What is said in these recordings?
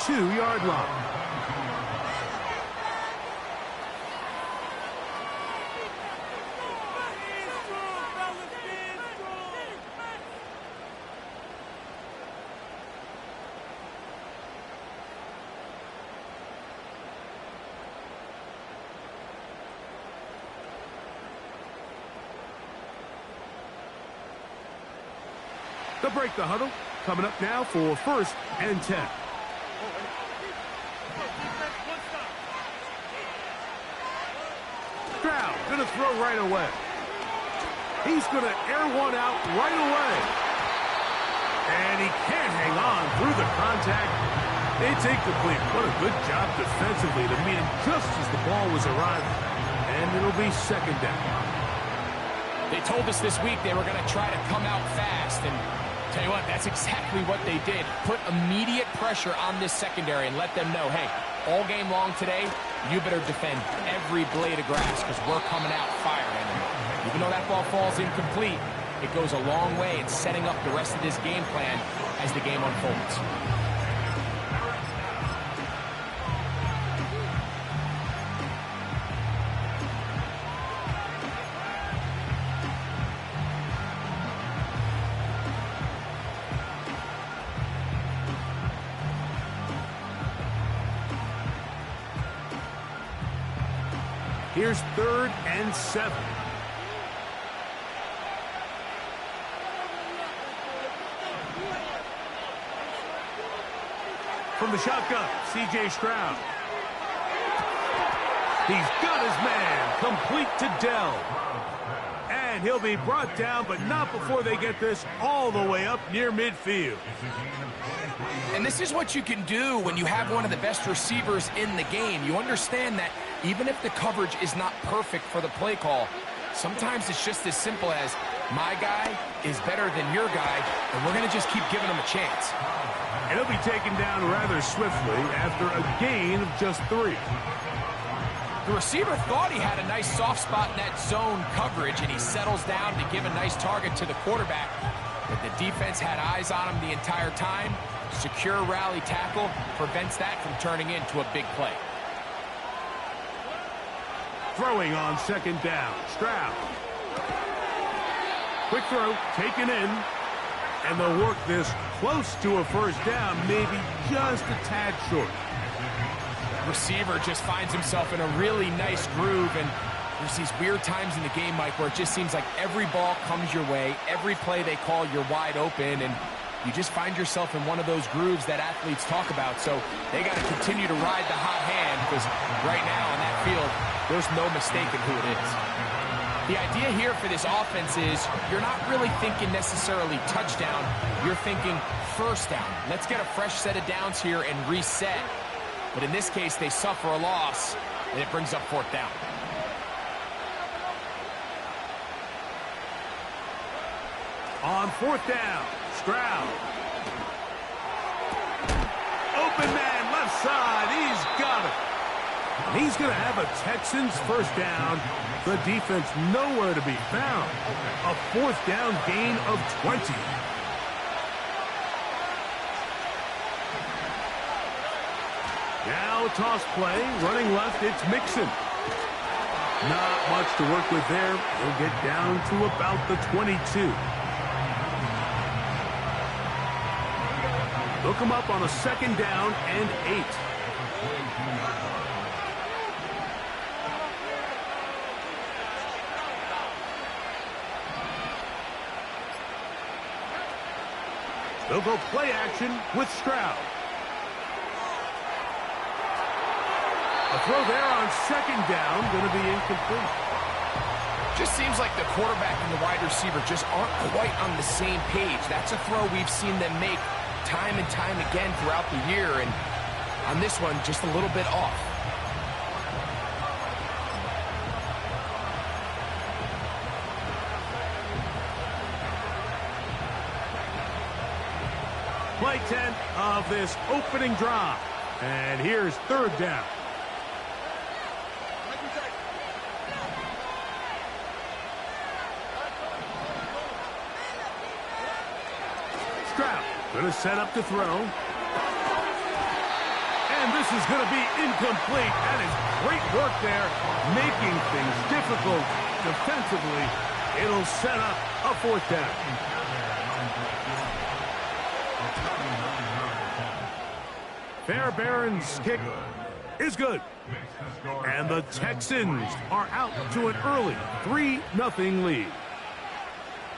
2-yard line. They'll break the huddle. Coming up now for 1st and 10. Stroud going to throw right away. He's going to air one out right away. And he can't hang on through the contact. It's incomplete. What a good job defensively to meet him just as the ball was arriving. And it'll be 2nd down. They told us this week they were going to try to come out fast, and tell you what, that's exactly what they did. Put immediate pressure on this secondary and let them know, hey, all game long today, you better defend every blade of grass because we're coming out firing. And even though that ball falls incomplete, it goes a long way in setting up the rest of this game plan as the game unfolds. Here's 3rd and 7. From the shotgun, C.J. Stroud. He's got his man, complete to Dell. And he'll be brought down, but not before they get this all the way up near midfield. And this is what you can do when you have one of the best receivers in the game. You understand that even if the coverage is not perfect for the play call, sometimes it's just as simple as, my guy is better than your guy, and we're going to just keep giving him a chance. And he'll be taken down rather swiftly after a gain of just 3. The receiver thought he had a nice soft spot in that zone coverage, and he settles down to give a nice target to the quarterback. But the defense had eyes on him the entire time. Secure rally tackle prevents that from turning into a big play. Throwing on 2nd down, Stroud. Quick throw, taken in. And they'll work this close to a 1st down, maybe just a tad short. Receiver just finds himself in a really nice groove, and there's these weird times in the game, Mike, where it just seems like every ball comes your way, every play they call, you're wide open, and you just find yourself in one of those grooves that athletes talk about. So they got to continue to ride the hot hand, because right now on that field, there's no mistaking who it is. The idea here for this offense is you're not really thinking necessarily touchdown, you're thinking 1st down. Let's get a fresh set of downs here and reset. But in this case, they suffer a loss, and it brings up 4th down. On 4th down, Stroud. Open man, left side, he's got it. And he's going to have a Texans 1st down. The defense nowhere to be found. A 4th down gain of 20. Now toss play, running left, it's Mixon. Not much to work with there. He'll get down to about the 22. They'll come up on a 2nd down and 8. They'll go play action with Stroud. A throw there on 2nd down, going to be incomplete. Just seems like the quarterback and the wide receiver just aren't quite on the same page. That's a throw we've seen them make time and time again throughout the year, and on this one, just a little bit off. Play 10 of this opening drive. And here's 3rd down. Stroud going to set up to throw. is going to be incomplete. That is great work there, making things difficult defensively. It'll set up a fourth down. Fairbairn's kick is good. And the Texans are out to an early 3-0 lead.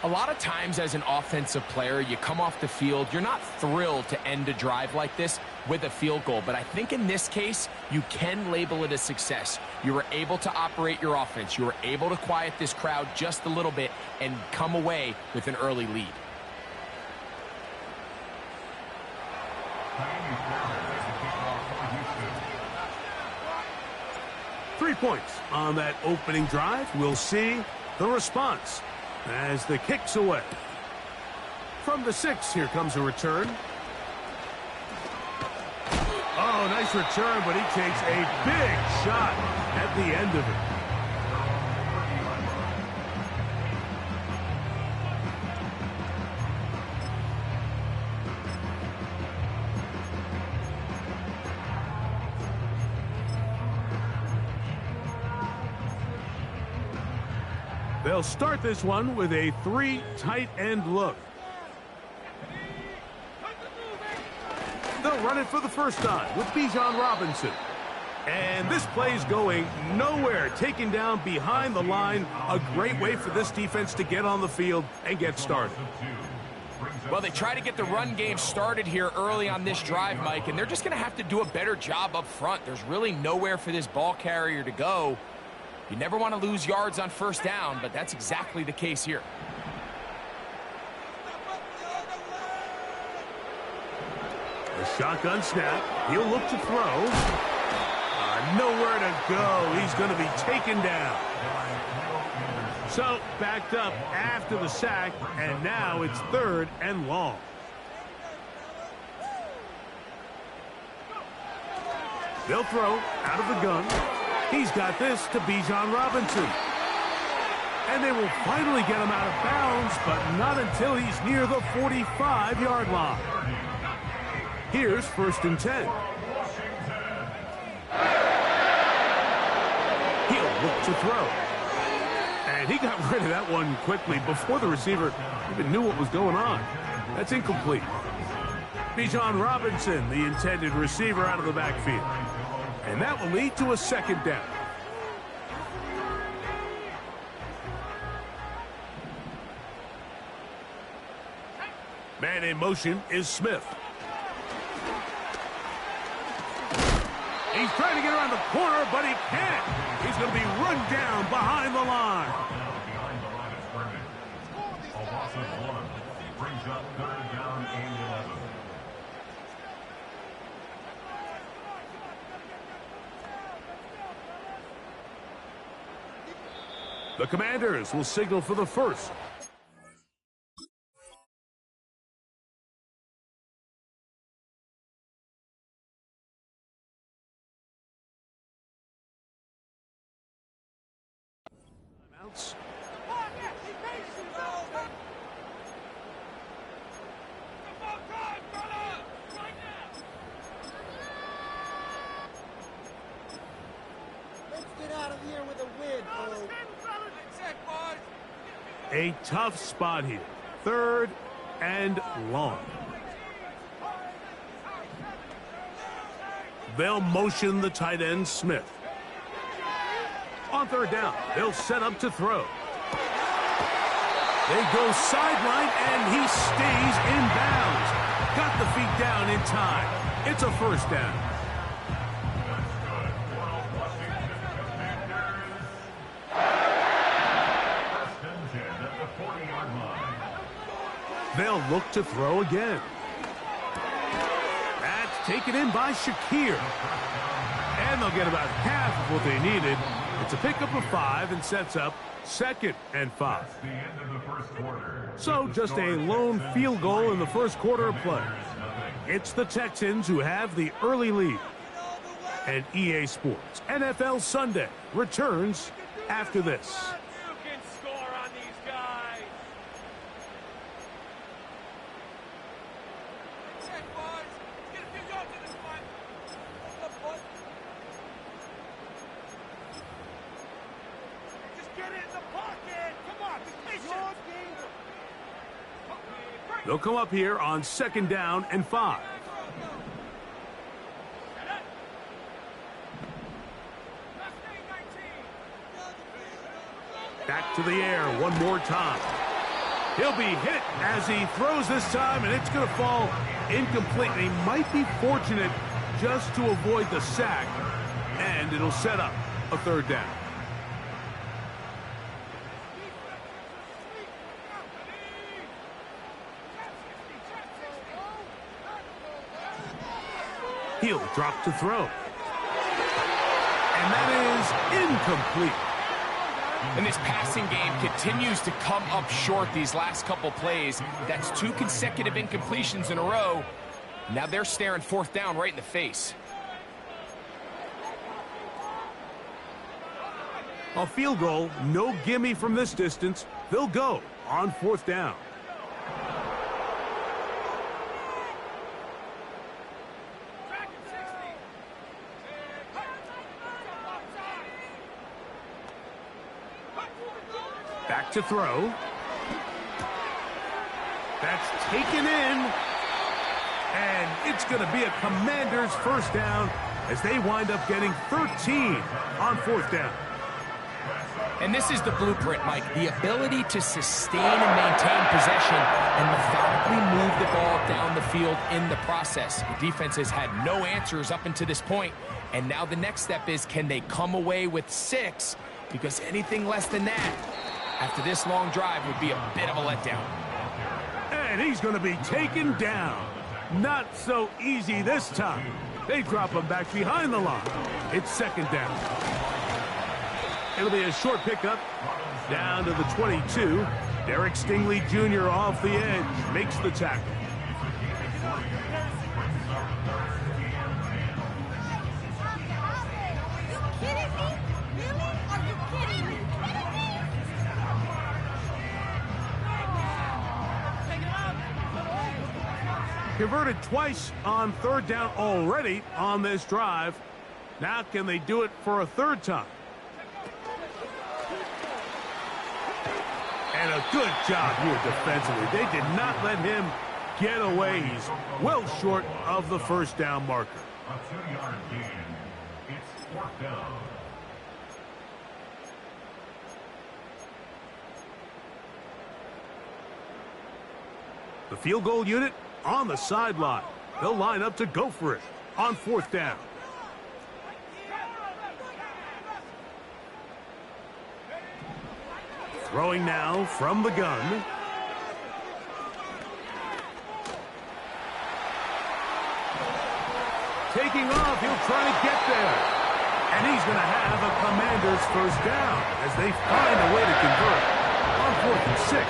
A lot of times as an offensive player, you come off the field, you're not thrilled to end a drive like this with a field goal. But I think in this case, you can label it a success. You were able to operate your offense. You were able to quiet this crowd just a little bit and come away with an early lead. Three points on that opening drive. We'll see the response as the kick's away. From the 6, here comes a return. Oh, nice return, but he takes a big shot at the end of it. They'll start this one with a 3 tight end look. They'll run it for the first time with Bijan Robinson. And this play's going nowhere, taken down behind the line. A great way for this defense to get on the field and get started. Well, they try to get the run game started here early on this drive, Mike, and they're just going to have to do a better job up front. There's really nowhere for this ball carrier to go. You never want to lose yards on first down, but that's exactly the case here. A shotgun snap. He'll look to throw. Nowhere to go. He's going to be taken down. So, backed up after the sack, and now it's 3rd and long. They'll throw out of the gun. He's got this to Bijan Robinson. And they will finally get him out of bounds, but not until he's near the 45-yard line. Here's 1st and 10. He'll look to throw. And he got rid of that one quickly before the receiver even knew what was going on. That's incomplete. Bijan Robinson, the intended receiver, out of the backfield. And that will lead to a 2nd down. Man in motion is Smith. He's trying to get around the corner, but he can't. He's going to be run down behind the line. Behind the line of scrimmage. A loss of 1 brings up 3rd down and 11. The Commanders will signal for the 1st. A tough spot here. 3rd and long. They'll motion the tight end, Smith. On 3rd down, they'll set up to throw. They go sideline, and he stays in bounds. Got the feet down in time. It's a 1st down. They'll look to throw again. That's taken in by Shakir. And they'll get about half of what they needed. It's a pickup of 5 and sets up 2nd and 5. So just a lone field goal in the 1st quarter of play. It's the Texans who have the early lead. And EA Sports NFL Sunday returns after this. They'll come up here on 2nd down and 5. Back to the air one more time. He'll be hit as he throws this time, and it's going to fall incomplete. And he might be fortunate just to avoid the sack, and it'll set up a 3rd down. He'll drop to throw. And that is incomplete. And this passing game continues to come up short these last couple plays. That's 2 consecutive incompletions in a row. Now they're staring 4th down right in the face. A field goal, no gimme from this distance. They'll go on 4th down. Back to throw. That's taken in. And it's going to be a Commander's 1st down as they wind up getting 13 on 4th down. And this is the blueprint, Mike. The ability to sustain and maintain possession and methodically move the ball down the field in the process. The defense has had no answers up until this point. And now the next step is, can they come away with 6? Because anything less than that, after this long drive, would be a bit of a letdown. And he's going to be taken down. Not so easy this time. They drop him back behind the line. It's 2nd down. It'll be a short pickup down to the 22. Derek Stingley Jr. off the edge makes the tackle. Converted twice on 3rd down already on this drive. Now can they do it for a 3rd time? And a good job here defensively. They did not let him get away. He's well short of the 1st down marker. A 2-yard gain. It's 4th down. The field goal unit on the sideline. They'll line up to go for it on 4th down. Throwing now from the gun. Taking off, he'll try to get there. And he's going to have a Commander's 1st down as they find a way to convert on 4th and 6.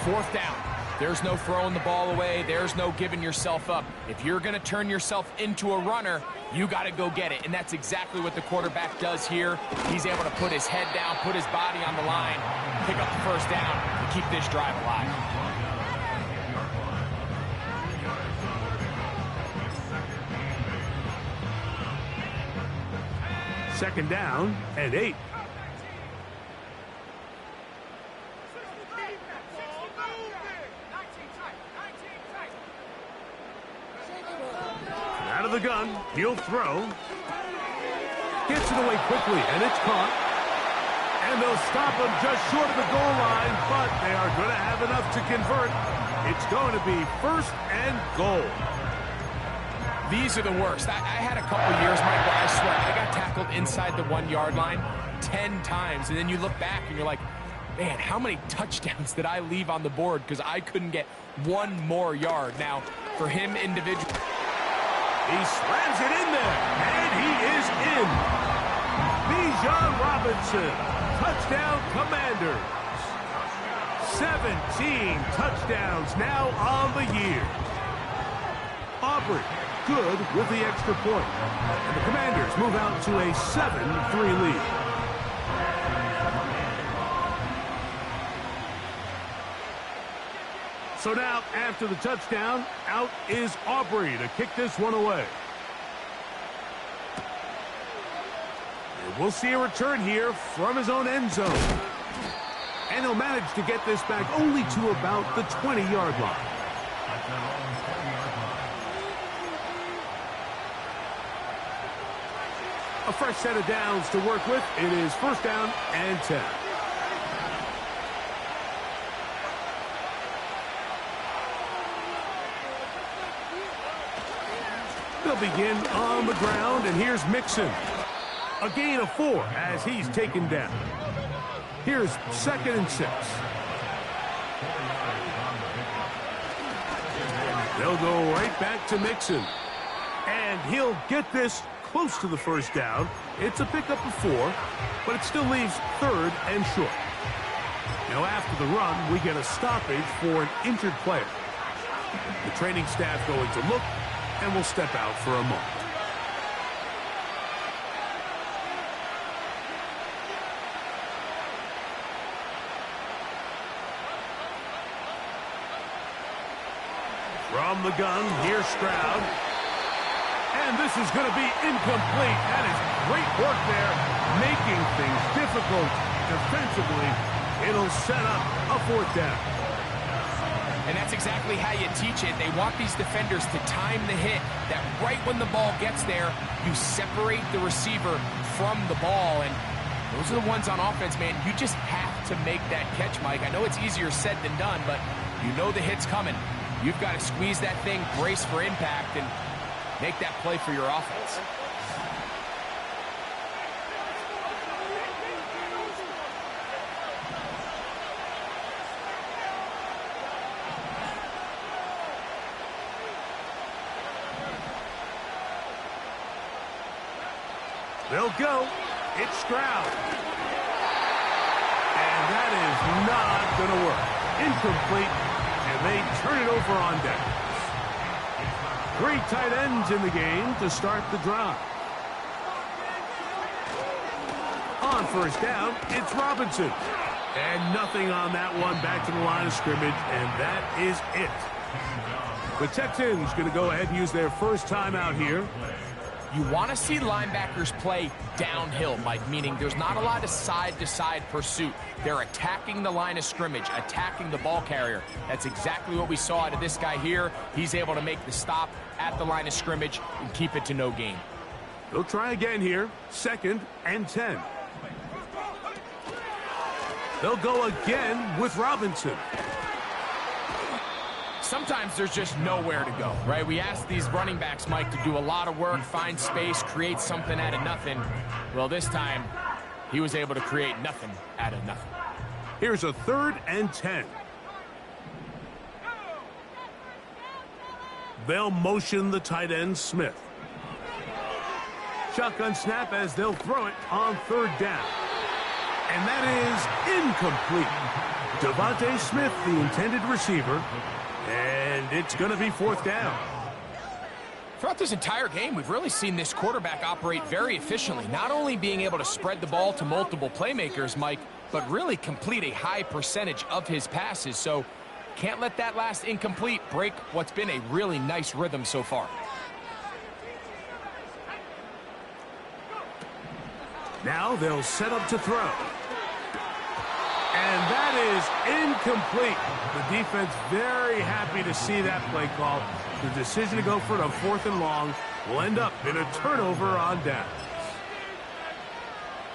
4th down. There's no throwing the ball away. There's no giving yourself up. If you're going to turn yourself into a runner, you got to go get it. And that's exactly what the quarterback does here. He's able to put his head down, put his body on the line, pick up the 1st down, and keep this drive alive. Second down and 8. Out of the gun, he'll throw. Gets it away quickly, and it's caught. And they'll stop him just short of the goal line, but they are going to have enough to convert. It's going to be 1st and goal. These are the worst. I had a couple years, Mike, where I swear I got tackled inside the 1-yard line 10 times, and then you look back and you're like, man, how many touchdowns did I leave on the board because I couldn't get 1 more yard? Now, for him individually, he slams it in there, and he is in. Bijan Robinson, touchdown Commanders. 17 touchdowns now on the year. Aubrey, good with the extra point. And the Commanders move out to a 7-3 lead. So now, after the touchdown, out is Aubrey to kick this one away. we'll see a return here from his own end zone. And he'll manage to get this back only to about the 20-yard line. At their own 20-yard line. A fresh set of downs to work with. It is first down and 10. They'll begin on the ground, and here's Mixon. A gain of 4 as he's taken down. Here's 2nd and 6. They'll go right back to Mixon. And he'll get this close to the first down. It's a pickup of 4, but it still leaves 3rd and short. Now after the run, we get a stoppage for an injured player. The training staff going to look, and we'll step out for a moment. From the gun, here's Stroud. And this is going to be incomplete. That is great work there, making things difficult defensively. It'll set up a 4th down. And that's exactly how you teach it. They want these defenders to time the hit, that right when the ball gets there, you separate the receiver from the ball. And those are the ones on offense, man. You just have to make that catch, Mike. I know it's easier said than done, but you know the hit's coming. You've got to squeeze that thing, brace for impact, and make that play for your offense. They'll go. It's Stroud. And that is not going to work. Incomplete. And they turn it over on downs. 3 tight ends in the game to start the drive. On first down, it's Robinson. And nothing on that one, back to the line of scrimmage, and that is it. The Texans going to go ahead and use their first timeout here. You want to see linebackers play downhill, Mike, meaning there's not a lot of side-to-side pursuit. They're attacking the line of scrimmage, attacking the ball carrier. That's exactly what we saw out of this guy here. He's able to make the stop at the line of scrimmage and keep it to no gain. They'll try again here, 2nd and 10. They'll go again with Robinson. Sometimes there's just nowhere to go, right? We ask these running backs, Mike, to do a lot of work, find space, create something out of nothing. Well, this time, he was able to create nothing out of nothing. Here's a 3rd and 10. They'll motion the tight end, Smith. Shotgun snap as they'll throw it on 3rd down. And that is incomplete. Devontae Smith, the intended receiver. And it's going to be 4th down. Throughout this entire game, we've really seen this quarterback operate very efficiently, not only being able to spread the ball to multiple playmakers, Mike, but really complete a high percentage of his passes. So can't let that last incomplete break what's been a really nice rhythm so far. Now they'll set up to throw. And that is incomplete. The defense very happy to see that play call. The decision to go for it on 4th and long will end up in a turnover on downs.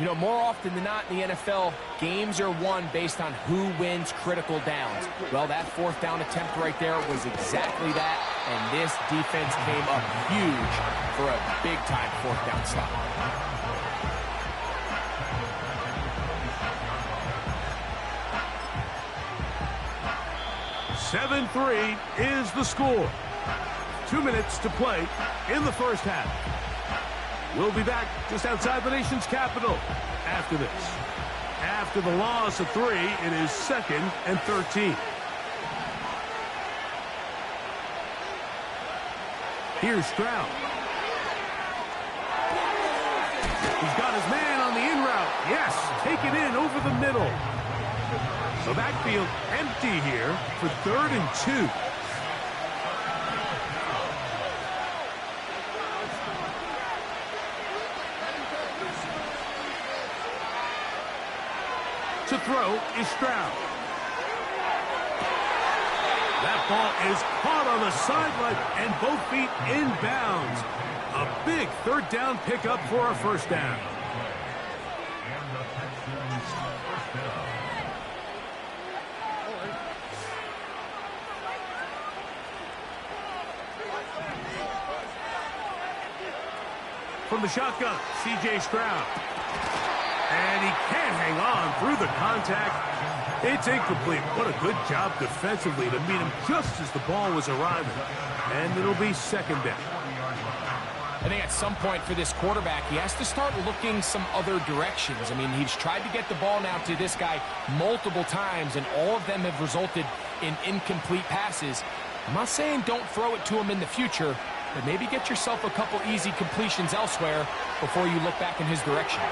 You know, more often than not in the NFL, games are won based on who wins critical downs. Well, that 4th down attempt right there was exactly that, and this defense came up huge for a big-time 4th down stop. 7-3 is the score. 2 minutes to play in the first half. We'll be back just outside the nation's capital after this. After the loss of 3, it is 2nd and 13. Here's Stroud. He's got his man on the in route. Yes, take it in over the middle. The backfield empty here for 3rd and 2. is Stroud. That ball is caught on the sideline and both feet inbounds. A big third down pickup for a first down. And the Texans first down. From the shotgun, C.J. Stroud. And he can't hang on through the contact. It's incomplete. What a good job defensively to meet him just as the ball was arriving. And it'll be second down. I think at some point for this quarterback, he has to start looking some other directions. I mean, he's tried to get the ball now to this guy multiple times, and all of them have resulted in incomplete passes. I'm not saying don't throw it to him in the future, but maybe get yourself a couple easy completions elsewhere before you look back in his direction.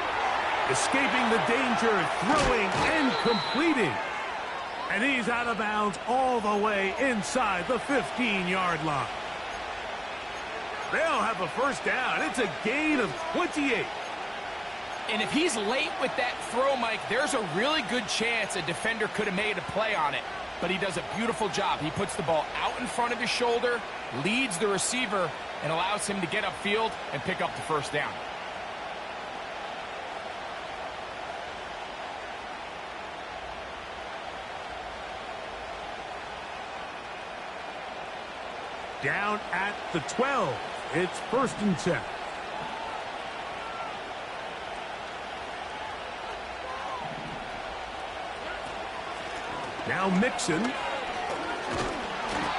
Escaping the danger, throwing and completing. And he's out of bounds all the way inside the 15-yard line. They'll have a first down. It's a gain of 28. And if he's late with that throw, Mike, there's a really good chance a defender could have made a play on it. But he does a beautiful job. He puts the ball out in front of his shoulder, leads the receiver, and allows him to get upfield and pick up the first down. Down at the 12. It's first and 10. Now Mixon.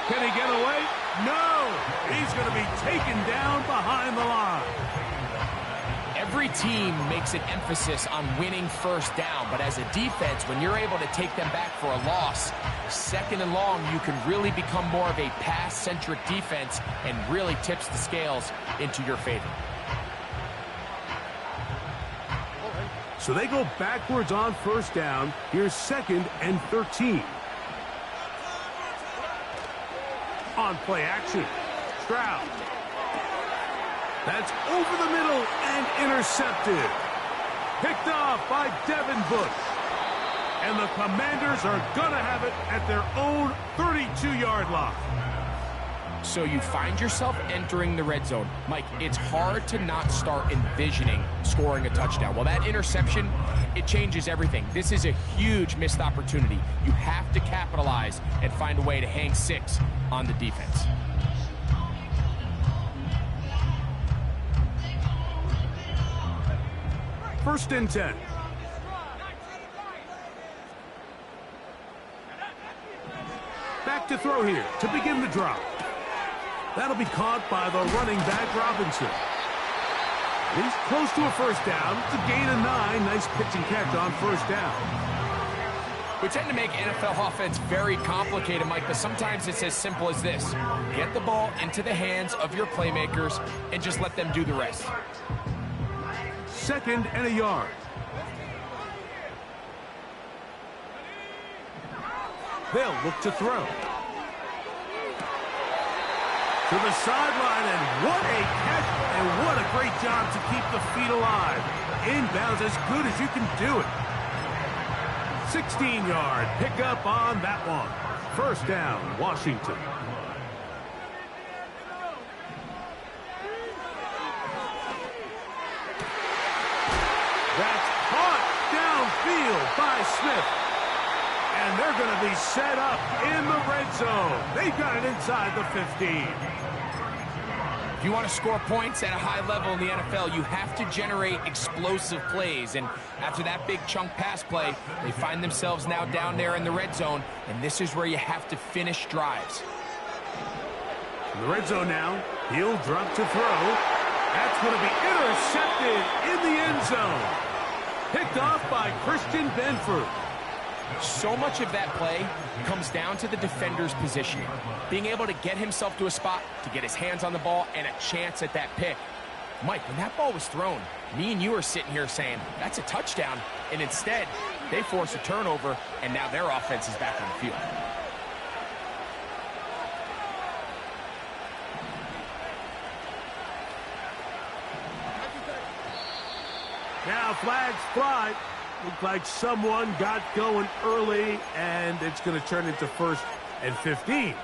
Can he get away? No! He's going to be taken down behind the line. Every team makes an emphasis on winning first down, but as a defense, when you're able to take them back for a loss, second and long, you can really become more of a pass-centric defense and really tips the scales into your favor. So they go backwards on first down. Here's second and 13. On play action, Stroud. That's over the middle and intercepted. Picked off by Devin Bush. And the Commanders are going to have it at their own 32-yard line. So you find yourself entering the red zone. Mike, it's hard to not start envisioning scoring a touchdown. Well, that interception, it changes everything. This is a huge missed opportunity. You have to capitalize and find a way to hang 6 on the defense. First and 10. Back to throw here to begin the drop. That'll be caught by the running back, Robinson. He's close to a first down. It's a gain of 9. Nice pitch and catch on first down. We tend to make NFL offense very complicated, Mike, but sometimes it's as simple as this. Get the ball into the hands of your playmakers and just let them do the rest. Second and a yard. They'll look to throw. To the sideline, and what a catch, and what a great job to keep the feet alive. Inbounds as good as you can do it. 16-yard pickup on that one. First down, Washington. That's caught downfield by Smith. And they're going to be set up in the red zone. They've got it inside the 15. If you want to score points at a high level in the NFL, you have to generate explosive plays. And after that big chunk pass play, they find themselves now down there in the red zone. And this is where you have to finish drives. In the red zone now, he'll drop to throw. That's going to be intercepted in the end zone. Picked off by Christian Benford. So much of that play comes down to the defender's positioning. Being able to get himself to a spot, to get his hands on the ball, and a chance at that pick. Mike, when that ball was thrown, me and you are sitting here saying, that's a touchdown. And instead, they force a turnover, and now their offense is back on the field. Now flags fly. Looked like someone got going early, and it's going to turn into 1st and 15.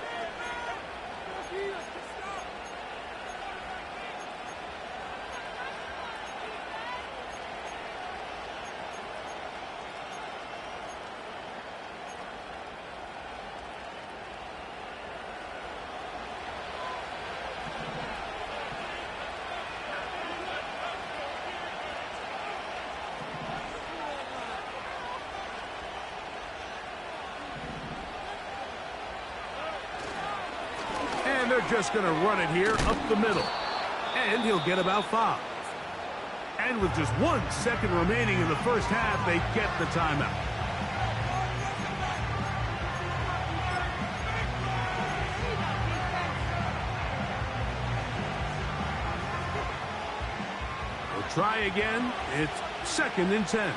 And they're just going to run it here up the middle. And he'll get about 5. And with just 1 second remaining in the first half, they get the timeout. We'll try again. It's 2nd and 10.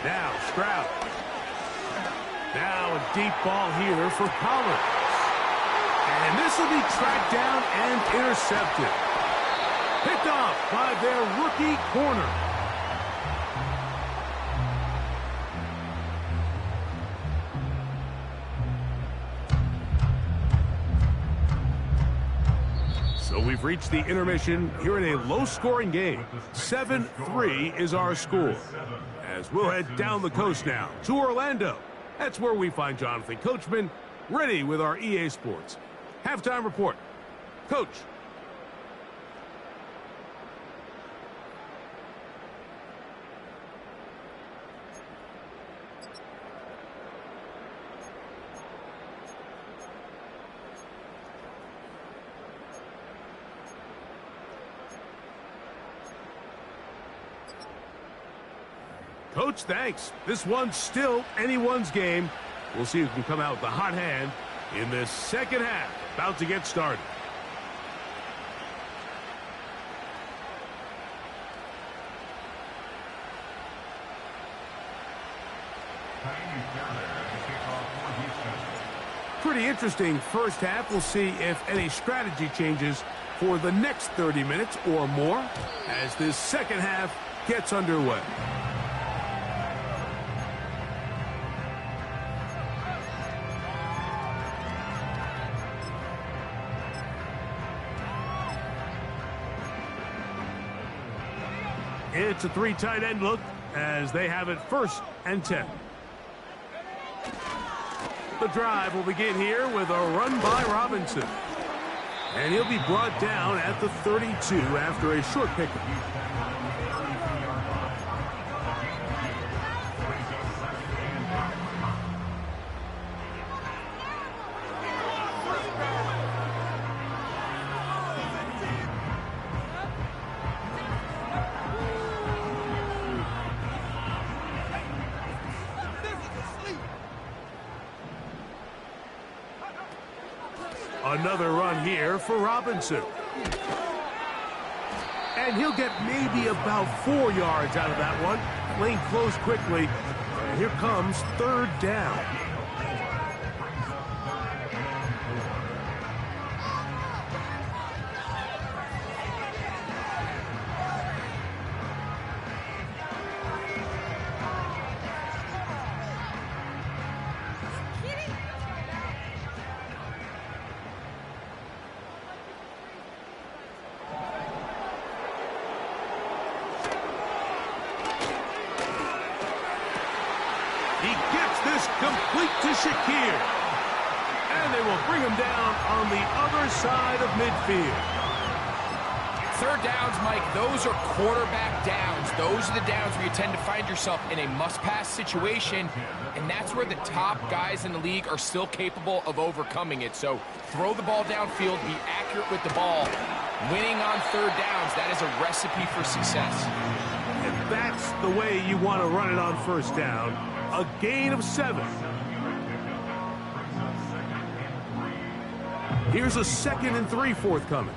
Now Stroud. Now a deep ball here for Pollard. And this will be tracked down and intercepted. Picked off by their rookie corner. So we've reached the intermission here in a low-scoring game. 7-3 is our score. As we'll head down the coast now to Orlando. That's where we find Jonathan Coachman ready with our EA Sports halftime report. Coach. Coach, thanks. This one's still anyone's game. We'll see who can come out with the hot hand in this second half. About to get started. Pretty interesting first half. We'll see if any strategy changes for the next 30 minutes or more as this second half gets underway. It's a 3 tight end look as they have it 1st and 10. The drive will begin here with a run by Robinson. And he'll be brought down at the 32 after a short pickup. Another run here for Robinson. And he'll get maybe about 4 yards out of that one. Lane closed quickly. And here comes 3rd down. He gets this complete to Shakir. And they will bring him down on the other side of midfield. 3rd downs, Mike, those are quarterback downs. Those are the downs where you tend to find yourself in a must-pass situation, and that's where the top guys in the league are still capable of overcoming it. So throw the ball downfield, be accurate with the ball. Winning on 3rd downs, that is a recipe for success. And that's the way you want to run it on 1st down. A gain of 7. Here's a 2nd and 3 forthcoming.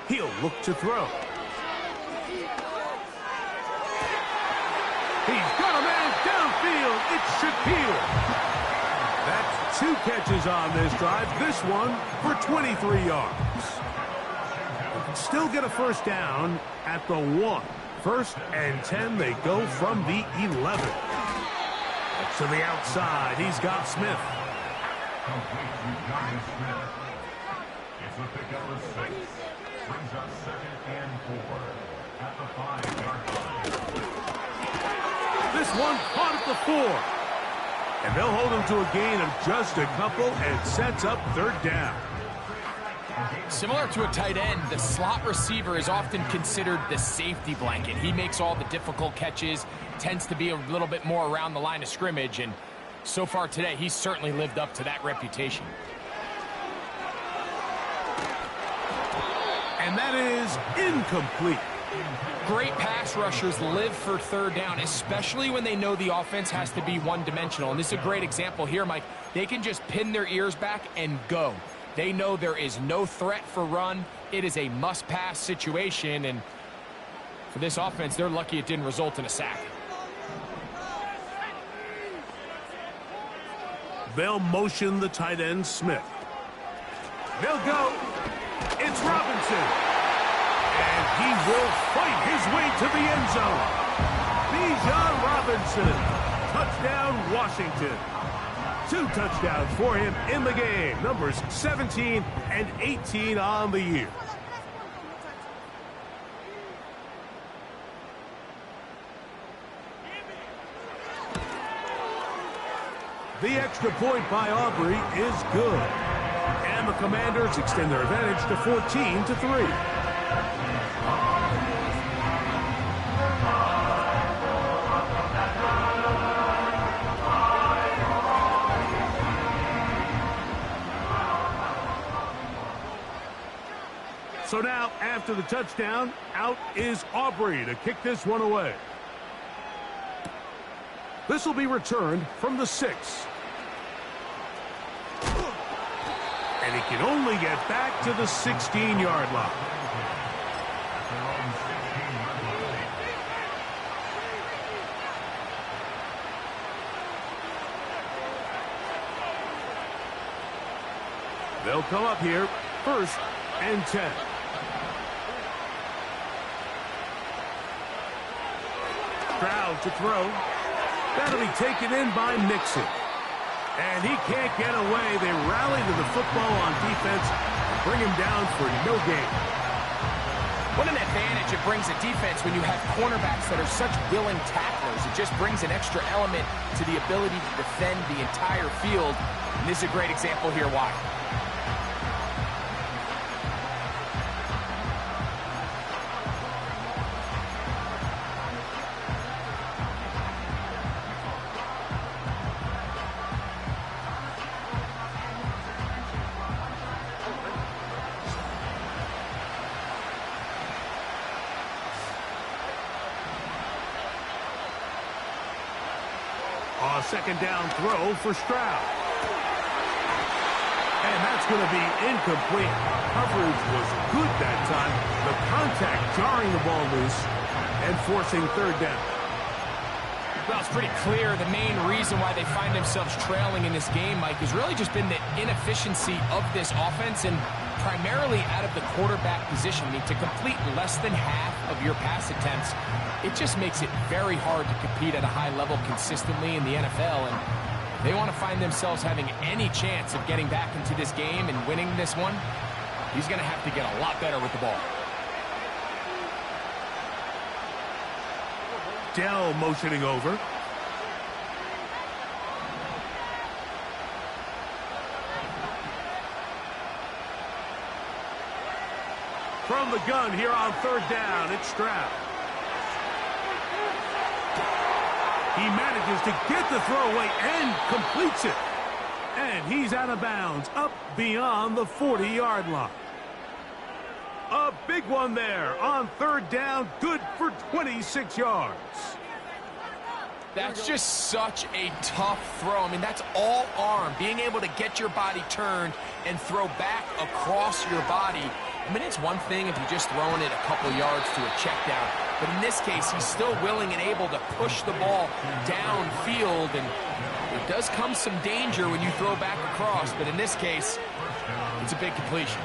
He'll look to throw. He It's Shaquille. That's 2 catches on this drive. This one for 23 yards. They can still get a first down at the 1. 1st and 10. They go from the 11. To the outside. He's got Smith. Complete to Johnny Smith. It's a pickup of 6. Brings up 2nd and 4 at the 5-yard line. This one caught at the 4. And they'll hold him to a gain of just a couple and sets up 3rd down. Similar to a tight end, the slot receiver is often considered the safety blanket. He makes all the difficult catches, tends to be a little bit more around the line of scrimmage, and so far today, he's certainly lived up to that reputation. And that is incomplete. Great pass rushers live for 3rd down, especially when they know the offense has to be one-dimensional. And this is a great example here, Mike. They can just pin their ears back and go. They know there is no threat for run. It is a must-pass situation, and for this offense, they're lucky it didn't result in a sack. They'll motion the tight end, Smith. They'll go. It's Robinson. And he will fight his way to the end zone. Bijan Robinson. Touchdown, Washington. 2 touchdowns for him in the game. Numbers 17 and 18 on the year. The extra point by Aubrey is good. And the Commanders extend their advantage to 14-3. So now, after the touchdown, out is Aubrey to kick this one away. This will be returned from the 6. And he can only get back to the 16-yard line. They'll come up here, 1st and 10. Stroud to throw. That'll be taken in by Mixon. And he can't get away. They rally to the football on defense and bring him down for no gain. What an advantage it brings a defense when you have cornerbacks that are such willing tacklers. It just brings an extra element to the ability to defend the entire field. And this is a great example here why. A 2nd down throw for Stroud. And that's going to be incomplete. Coverage was good that time. The contact jarring the ball loose and forcing 3rd down. Well, it's pretty clear the main reason why they find themselves trailing in this game, Mike, has really just been the inefficiency of this offense and primarily out of the quarterback position. I mean, to complete less than half of your pass attempts, it just makes it very hard to compete at a high level consistently in the NFL. And they want to find themselves having any chance of getting back into this game and winning this one. He's going to have to get a lot better with the ball. Dell motioning over. From the gun here on 3rd down, it's Stroud. He manages to get the throw away and completes it. And he's out of bounds, up beyond the 40-yard line. A big one there on 3rd down, good for 26 yards. That's just such a tough throw. I mean, that's all arm. Being able to get your body turned and throw back across your body I mean, it's one thing if you're just throwing it a couple yards to a check down, but in this case, he's still willing and able to push the ball downfield, and it does come some danger when you throw back across, but in this case, it's a big completion.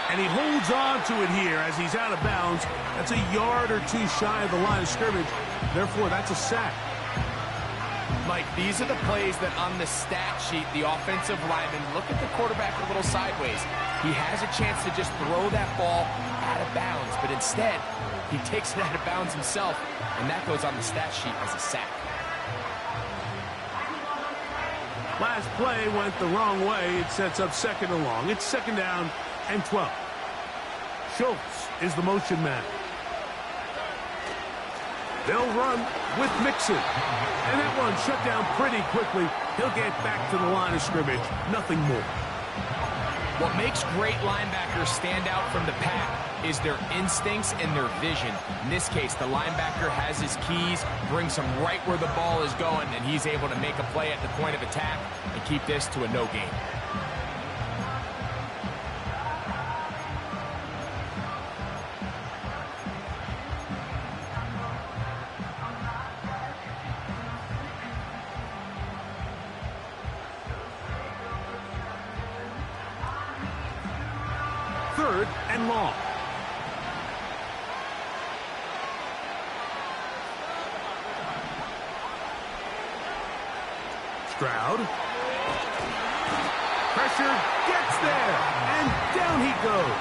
And he holds on to it here as he's out of bounds. That's a yard or two shy of the line of scrimmage. Therefore, that's a sack. Mike, these are the plays that on the stat sheet, the offensive lineman, look at the quarterback a little sideways. He has a chance to just throw that ball out of bounds, but instead, he takes it out of bounds himself, and that goes on the stat sheet as a sack. Last play went the wrong way. It sets up second and long. It's second down and 12. Schultz is the motion man. They'll run with Mixon. And that one shut down pretty quickly. He'll get back to the line of scrimmage. Nothing more. What makes great linebackers stand out from the pack is their instincts and their vision. In this case, the linebacker has his keys, brings him right where the ball is going, and he's able to make a play at the point of attack and keep this to a no gain. Third and long. Stroud. Pressure gets there, and down he goes.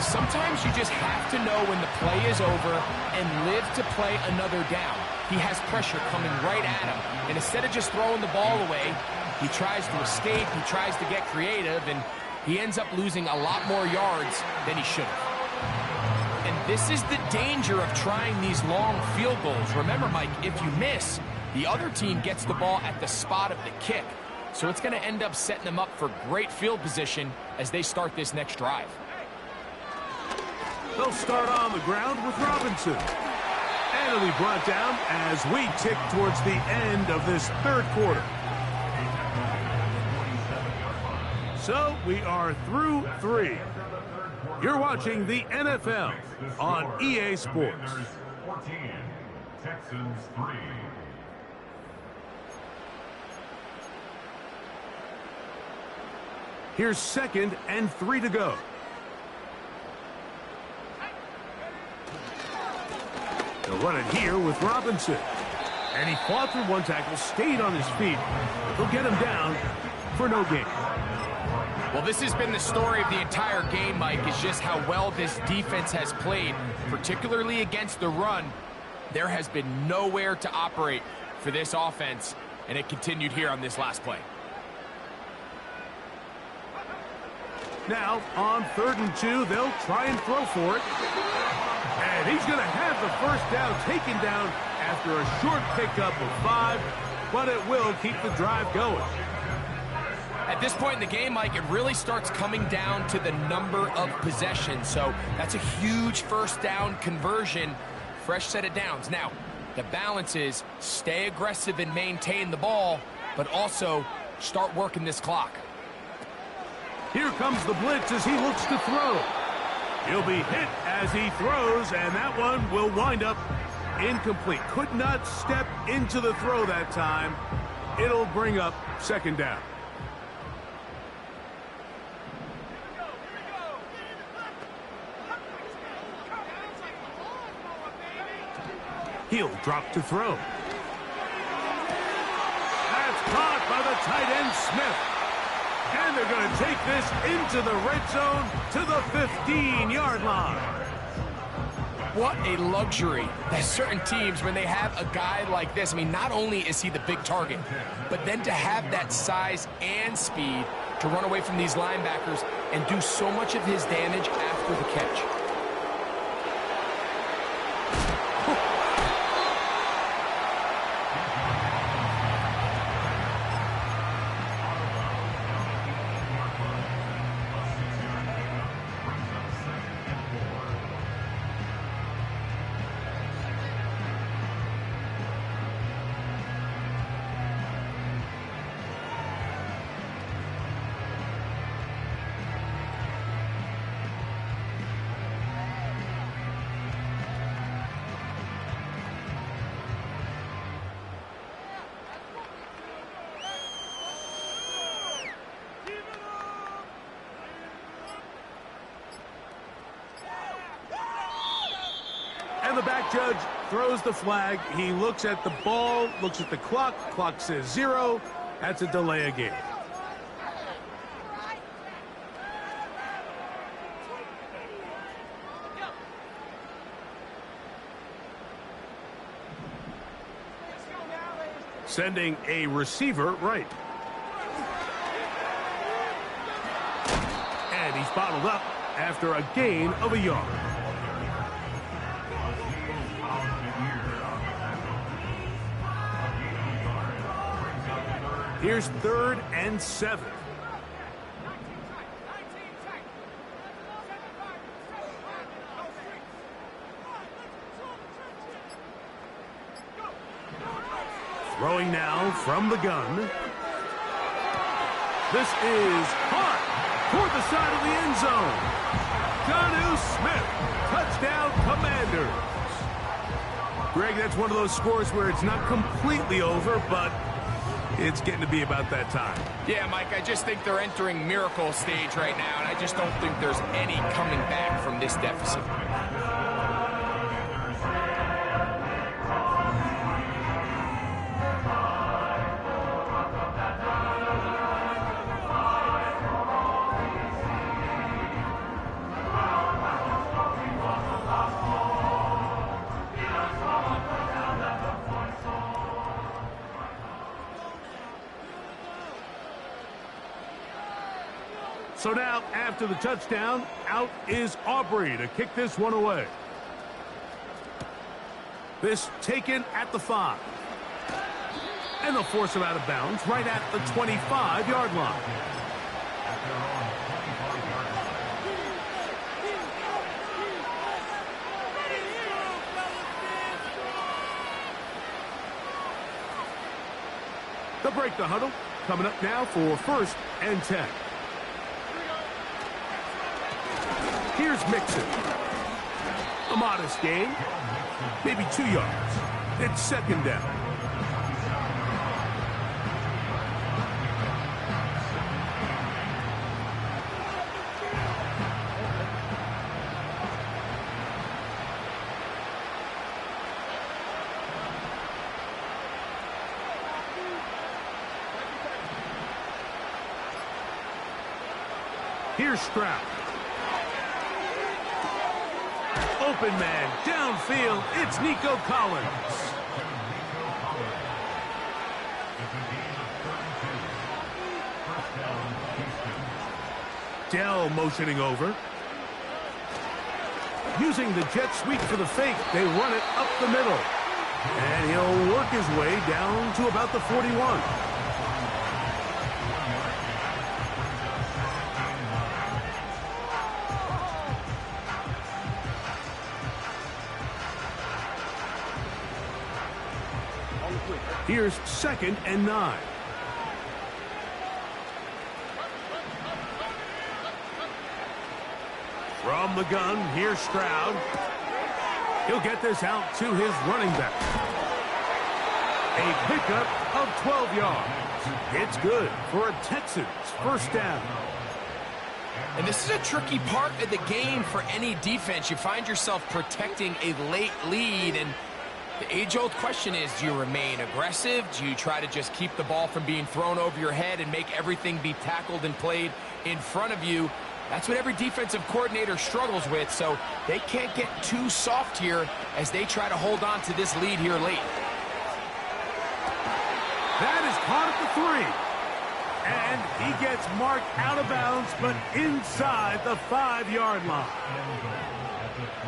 Sometimes you just have to know when the play is over and live to play another down. He has pressure coming right at him, and instead of just throwing the ball away, he tries to escape, he tries to get creative, and he ends up losing a lot more yards than he should have. And this is the danger of trying these long field goals. Remember, Mike, if you miss, the other team gets the ball at the spot of the kick. So it's going to end up setting them up for great field position as they start this next drive. They'll start on the ground with Robinson. And it'll be brought down as we tick towards the end of this third quarter. So we are through 3. You're watching the NFL on EA Sports. 14, Texans 3. Here's second and 3 to go. They'll run it here with Robinson. And he fought through one tackle, stayed on his feet. They'll get him down for no gain. Well, this has been the story of the entire game, Mike, is just how well this defense has played, particularly against the run. There has been nowhere to operate for this offense, and it continued here on this last play. Now, on 3rd and 2, they'll try and throw for it. And he's going to have the first down taken down after a short pickup of 5, but it will keep the drive going. At this point in the game, Mike, it really starts coming down to the number of possessions. So that's a huge first down conversion, fresh set of downs. Now, the balance is stay aggressive and maintain the ball, but also start working this clock. Here comes the blitz as he looks to throw. He'll be hit as he throws, and that one will wind up incomplete. Could not step into the throw that time. It'll bring up second down. He'll drop to throw. That's caught by the tight end, Smith. And they're going to take this into the red zone to the 15-yard line. What a luxury that certain teams, when they have a guy like this, I mean, not only is he the big target, but then to have that size and speed to run away from these linebackers and do so much of his damage after the catch. back judge throws the flag. He looks at the ball, looks at the clock. Clock says 0. That's a delay of game. Sending a receiver right. And he's bottled up after a gain of a yard. Here's 3rd and 7. Throwing now from the gun. This is caught toward the side of the end zone. Jonnu Smith, touchdown Commanders. Greg, that's one of those scores where it's not completely over, but it's getting to be about that time. Yeah, Mike, I just think they're entering miracle stage right now, and I just don't think there's any coming back from this deficit. So now, after the touchdown, out is Aubrey to kick this one away. This taken at the 5. And they'll force him out of bounds right at the 25-yard line. They'll break the huddle. Coming up now for 1st and 10. Here's Mixon. A modest gain. Maybe 2 yards. It's 2nd down. Here's Stroud. Open man, downfield, it's Nico Collins. Dell motioning over. Using the jet sweep for the fake, they run it up the middle. And he'll work his way down to about the 41. Here's 2nd and 9. From the gun, here's Stroud. He'll get this out to his running back. A pickup of 12 yards. It's good for a Texans 1st down. And this is a tricky part of the game for any defense. You find yourself protecting a late lead, and the age-old question is, do you remain aggressive? Do you try to just keep the ball from being thrown over your head and make everything be tackled and played in front of you? That's what every defensive coordinator struggles with, so they can't get too soft here as they try to hold on to this lead here late. That is caught at the 3. And he gets marked out of bounds, but inside the 5-yard line.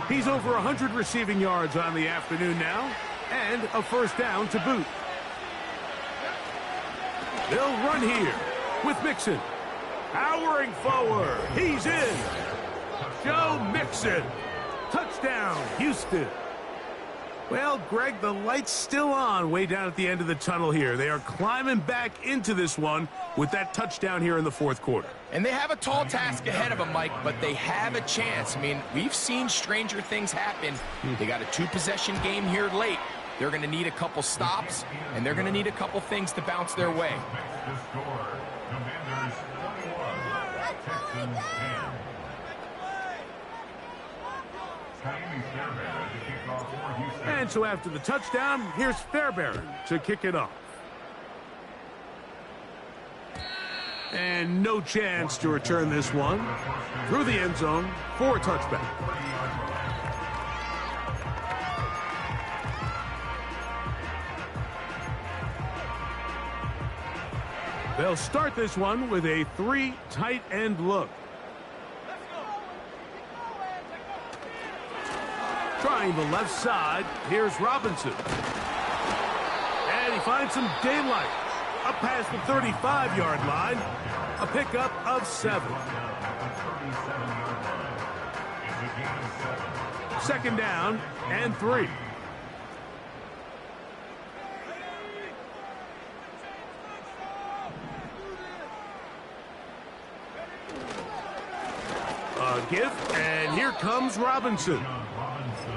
He's over 100 receiving yards on the afternoon now, and a 1st down to boot. They'll run here with Mixon. Powering forward. He's in. Joe Mixon. Touchdown, Houston. Well, Greg, the light's still on way down at the end of the tunnel here. They are climbing back into this one with that touchdown here in the 4th quarter. And they have a tall task ahead of them, Mike, but they have a chance. I mean, we've seen stranger things happen. They got a 2-possession game here late. They're going to need a couple stops, and they're going to need a couple things to bounce their way. And so after the touchdown, here's Fairbairn to kick it off. And no chance to return this one through the end zone for a touchback. They'll start this one with a 3 tight end look. Trying the left side, here's Robinson. And he finds some daylight. Up past the 35-yard line, a pickup of 7. Second down and 3. A give, and here comes Robinson.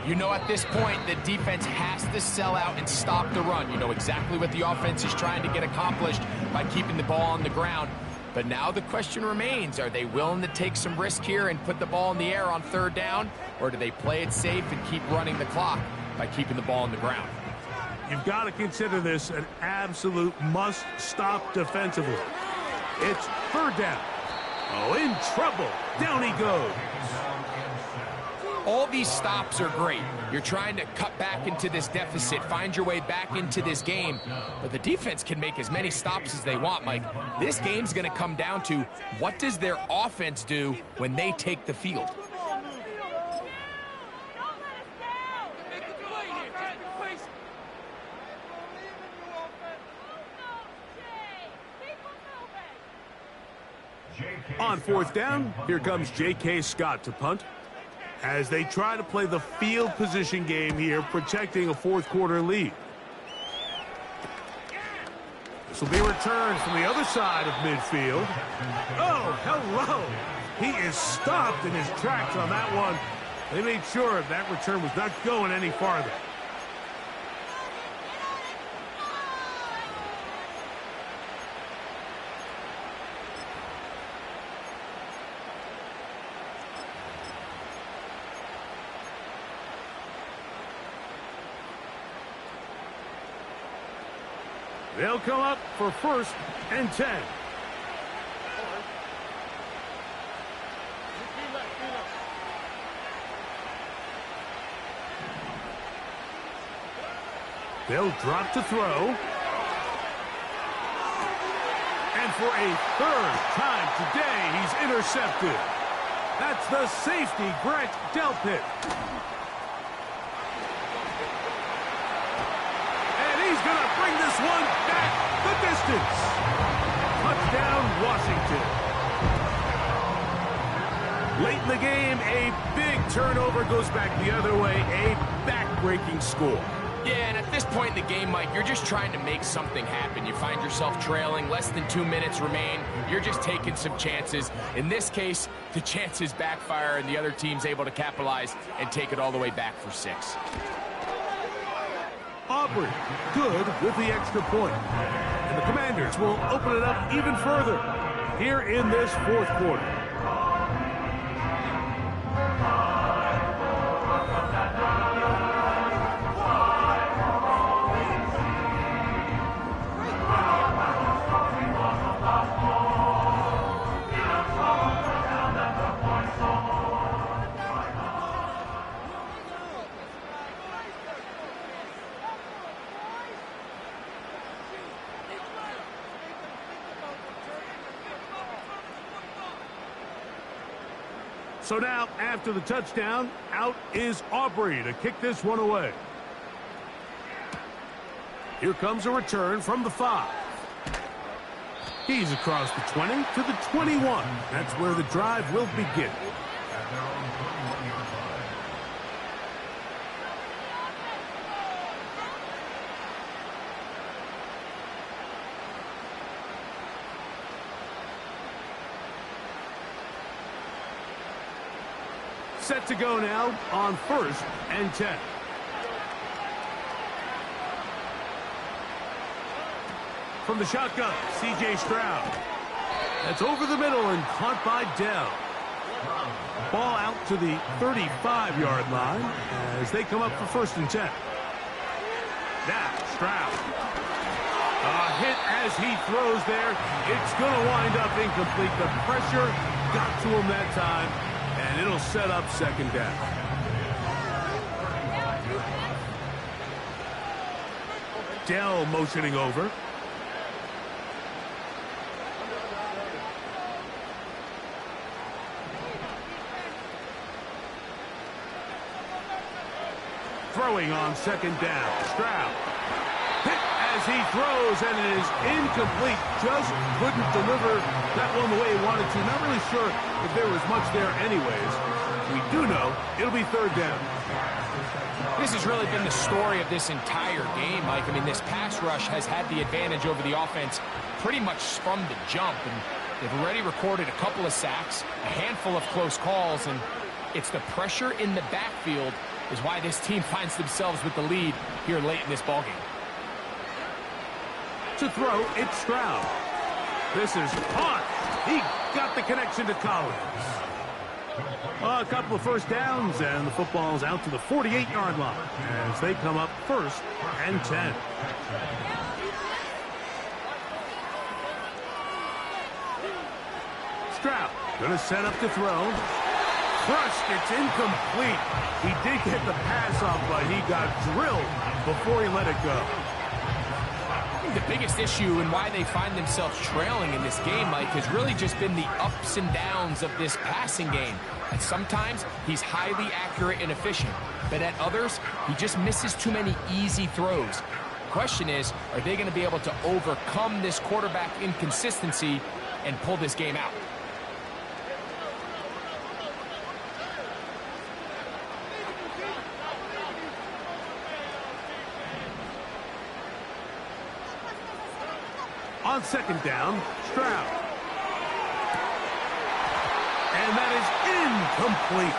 You know, at this point, the defense has to sell out and stop the run. You know exactly what the offense is trying to get accomplished by keeping the ball on the ground. But now the question remains, are they willing to take some risk here and put the ball in the air on third down? Or do they play it safe and keep running the clock by keeping the ball on the ground? You've got to consider this an absolute must-stop defensively. It's third down. Oh, in trouble. Down he goes. All these stops are great. You're trying to cut back into this deficit, find your way back into this game. But the defense can make as many stops as they want, Mike. This game's going to come down to what does their offense do when they take the field? On fourth down, here comes J.K. Scott to punt. As they try to play the field position game here, protecting a fourth quarter lead. This will be returned from the other side of midfield. Oh, hello. He is stopped in his tracks on that one. They made sure that return was not going any farther. They'll come up for first and 10. They'll drop to throw. And for a third time today, he's intercepted. That's the safety, Grant Delpit. He's going to bring this one back the distance. Touchdown, Washington. Late in the game, a big turnover goes back the other way, a back-breaking score. Yeah, and at this point in the game, Mike, you're just trying to make something happen. You find yourself trailing, less than 2 minutes remain. You're just taking some chances. In this case, the chances backfire, and the other team's able to capitalize and take it all the way back for 6. Aubrey, good with the extra point. And the Commanders will open it up even further here in this fourth quarter. So now, after the touchdown, out is Aubrey to kick this one away. Here comes a return from the 5. He's across the 20 to the 21. That's where the drive will begin. Set to go now on first and 10. From the shotgun, C.J. Stroud. That's over the middle and caught by Dell. Ball out to the 35-yard line as they come up for 1st and 10. Now, Stroud. A hit as he throws there. It's going to wind up incomplete. The pressure got to him that time, and it'll set up 2nd down. Dell motioning over. Throwing on 2nd down. Stroud. Hit as he throws, and it is incomplete. Just couldn't deliver that one the way he wanted to. Not really sure if there was much there anyways. We do know it'll be 3rd down. This has really been the story of this entire game, Mike. I mean, this pass rush has had the advantage over the offense pretty much from the jump, and they've already recorded a couple of sacks, a handful of close calls, and it's the pressure in the backfield is why this team finds themselves with the lead here late in this ballgame. To throw, it's Stroud. This is Hunt. He got the connection to Collins. A couple of 1st downs, and the football's out to the 48-yard line as they come up 1st and 10. Stroud going to set up to throw. Crushed, it's incomplete. He did get the pass off, but he got drilled before he let it go. I think the biggest issue and why they find themselves trailing in this game, Mike, has really just been the ups and downs of this passing game. And sometimes he's highly accurate and efficient, but at others, he just misses too many easy throws. The question is, are they going to be able to overcome this quarterback inconsistency and pull this game out? On 2nd down, Stroud. And that is incomplete.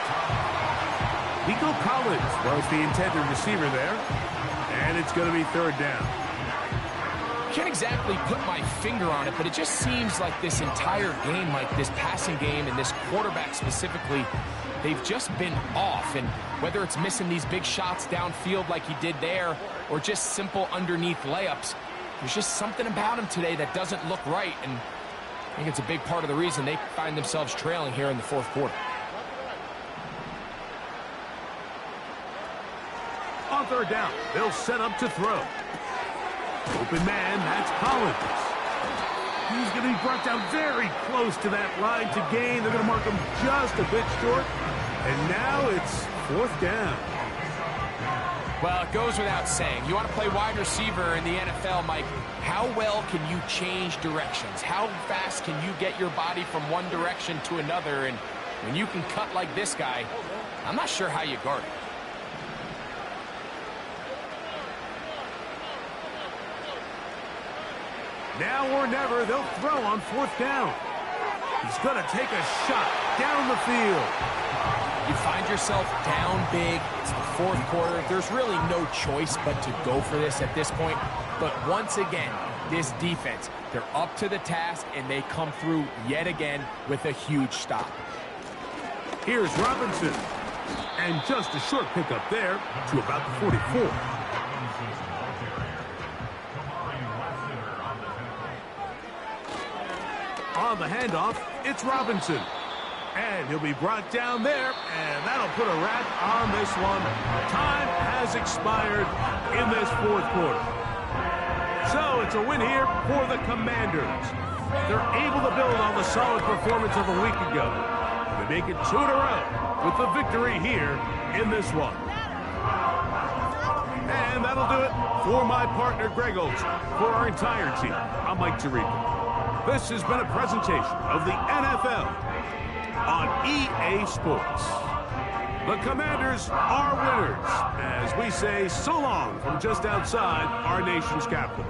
Nico Collins was the intended receiver there. And it's going to be 3rd down. Can't exactly put my finger on it, but it just seems like this entire game, like this passing game and this quarterback specifically, they've just been off. And whether it's missing these big shots downfield like he did there or just simple underneath layups, there's just something about him today that doesn't look right, and I think it's a big part of the reason they find themselves trailing here in the 4th quarter. On 3rd down, they'll set up to throw. Open man, that's Collins. He's going to be brought down very close to that line to gain. They're going to mark him just a bit short, and now it's 4th down. Well, it goes without saying. You want to play wide receiver in the NFL, Mike, how well can you change directions? How fast can you get your body from one direction to another? And when you can cut like this guy, I'm not sure how you guard it. Now or never, they'll throw on 4th down. He's going to take a shot down the field. You find yourself down big. It's the 4th quarter. There's really no choice but to go for this at this point. But once again, this defense, they're up to the task, and they come through yet again with a huge stop. Here's Robinson. And just a short pickup there to about the 44. On the handoff, it's Robinson. And he'll be brought down there, and that'll put a wrap on this one. Time has expired in this 4th quarter. So it's a win here for the Commanders. They're able to build on the solid performance of a week ago. They make it 2 in a row with the victory here in this one. And that'll do it for my partner, Greg Olson. For our entire team, I'm Mike Tirico. This has been a presentation of the NFL on EA Sports. The Commanders are winners as we say so long from just outside our nation's capital.